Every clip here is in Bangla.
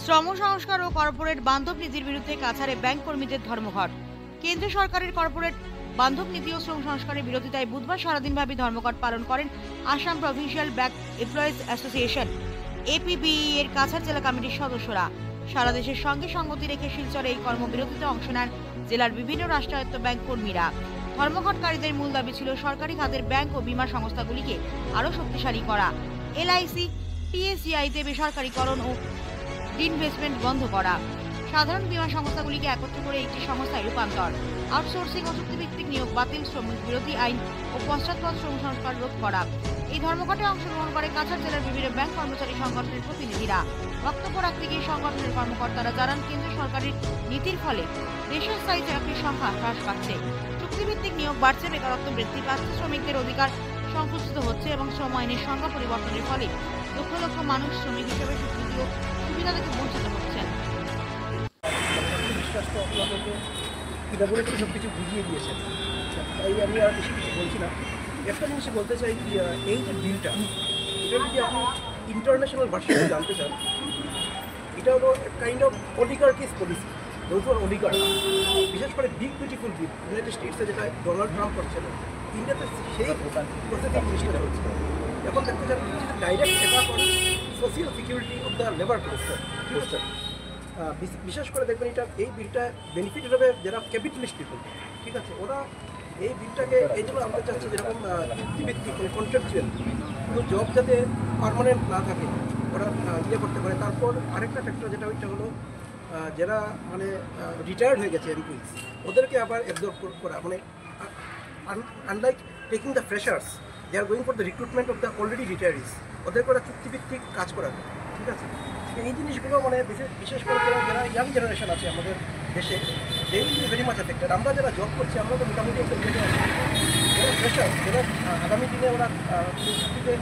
শ্রম সংস্কার ও কর্পোরেট বান্ধব নীতির বিরুদ্ধে কাছাড়ে ব্যাংক কর্মীদের ধর্মঘট। কেন্দ্র সরকারের কর্পোরেট বান্ধব নীতি ও শ্রম সংস্কারের বিরোধিতায় বুধবার সারাদিনব্যাপী ধর্মঘট পালন করেন Assam provincial bank employees association APBE এর কাছাড় জেলা কমিটির সদস্যরা। সারা দেশের সঙ্গে সঙ্গতি রেখে শিলচরে এই কর্মবিরতিতে অংশ নেন জেলার বিভিন্ন রাষ্ট্রায়ত্ত ব্যাংক কর্মীরা। ধর্মঘটকারীদের মূল দাবি ছিল সরকারি খাতের ব্যাংক ও বীমা সংস্থাগুলিকে আরও শক্তিশালী করা, LIC, PSEIতে বেসরকারীকরণ ও ইনভেস্টমেন্ট বন্ধ করা, সাধারণ বীমা সংস্থাগুলিকে একত্র করে একটি সংস্থায় রূপান্তর, আউটসোর্সিং ও চুক্তিভিত্তিক নিয়োগ বাতিল, শ্রমিক বিরোধী আইন ও পশ্চাৎপদ শ্রম সংস্কার রোধ করা। এই ধর্মঘটে অংশগ্রহণ করে কাছাড় জেলার বিভিন্ন ব্যাংক কর্মচারী সংগঠনের প্রতিনিধিরা। বক্তব্য রাখতে গিয়ে সংগঠনের কর্মকর্তারা জানান, কেন্দ্র সরকারের নীতির ফলে দেশের স্থায়ী চাকরির সংখ্যা হ্রাস পাচ্ছে, চুক্তিভিত্তিক নিয়োগ বাড়ছে, বেকারত্ব বৃদ্ধি পাচ্ছে, শ্রমিকদের অধিকার সংকুচিত হচ্ছে এবং শ্রম আইনের সংজ্ঞা পরিবর্তনের ফলে লক্ষ লক্ষ মানুষ শ্রমিক হিসেবে স্বীকৃতি ও সুবিধা থেকে বঞ্চিত হচ্ছেন। বিশ্বাস তো আপনাদেরকে সব কিছু বুঝিয়ে দিয়েছেন, তাই আমি আর বেশি কিছু বলছি না। একটা জিনিস বলতে চাই, এই যে বিলটা, এটা যদি আপনি ইন্টারন্যাশনাল ভার্সনে জানতে চান, এটা হলো কাইন্ড অফ অলিগার্কিস পলিসি, যৌথর অলিগার। বিশেষ করে বিগ বিউটিফুল বিল ইউনাইটেড স্টেটসে যেটা ডোনাল্ড ট্রাম্প করছিল, ইন্ডিয়াতে সেই প্রসেসিং জিনিসটা হচ্ছে। এখন দেখতে চান direct attack on social security of the labour poster. বিশেষ করে দেখবেন এই বিলটা বেনিফিট হবে যারা ক্যাপিটালিস্ট পিপল, ঠিক আছে, ওরা এই বিলটাকে এই জন্য আনতে চাচ্ছে যেরকম চুক্তিভিত্তিক মানে কন্ট্রাকচুয়াল, কিন্তু জব যাতে পারমানেন্ট না থাকে ওরা ইয়ে করতে পারে। তারপর আরেকটা ফ্যাক্টর যেটা ওইটা হলো যারা মানে রিটায়ার্ড হয়ে গেছে এমপ্লয়িজ, ওদেরকে আবার অ্যাবজর্ব করা, মানে unlike taking the freshers, they are going for the recruitment of the already retirees, ওদেরকে ওরা চুক্তিভিত্তিক কাজ করাবে, ঠিক আছে। এই জিনিসগুলো মানে বিশেষ করে যারা ইয়াং জেনারেশন আছে আমাদের দেশে, they will be very much affected. আমরা যারা জব করছি আমরা তো মোটামুটি একটা ইয়েতে আছি, যারা ফ্রেশার, যারা আগামী দিনে ওরা চুক্তিতে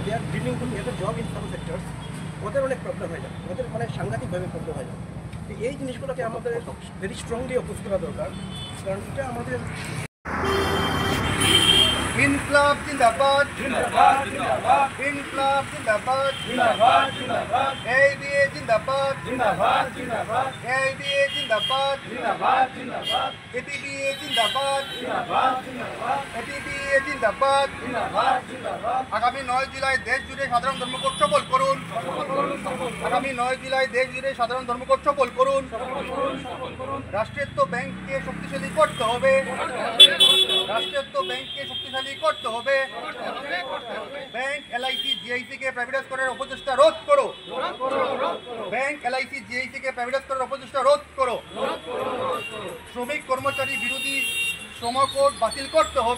they are dealing to get job in some sectors, ওদের অনেক প্রবলেম হয়ে যায়, ওদের মানে সাংঘাতিকভাবে প্রবলেম হয়ে যায়। এই জিনিসগুলোকে আমাদের ভেরি স্ট্রংলি অপোজ করা দরকার, কারণ এটা আমাদের ইনকলাব জিন্দাবাদ, জিন্দাবাদ, জিন্দাবাদ, ইনকলাব জিন্দাবাদ, জিন্দাবাদ, জিন্দাবাদ, ABA জিন্দাবাদ, জিন্দাবাদ, জিন্দাবাদ, ABA জিন্দাবাদ, জিন্দাবাদ, জিন্দাবাদ, APBA জিন্দাবাদ, জিন্দাবাদ, জিন্দাবাদ, APBA জিন্দাবাদ, জিন্দাবাদ, জিন্দাবাদ। আগামী 9 জুলাই দেশ জুড়ে সাধারণ ধর্মঘট সফল করুন, আগামী 9 জুলাই দেশ জুড়ে সাধারণ ধর্মঘট সফল করুন। রাষ্ট্রায়ত্ত ব্যাংককে শক্তিশালী করতে হবে, রাষ্ট্রায়ত্ত ব্যাংককে শক্তিশালী করতে হবে। ব্যাংক LIC GIC কে প্রাইভেটাইজ করার অপচেষ্টা রোধ করো, ব্যাংক LIC GIC কে প্রাইভেটাইজ করার অপচেষ্টা রোধ করো। শ্রমিক কর্মচারী বিরোধী শ্রম কোড বাতিল করতে হবে।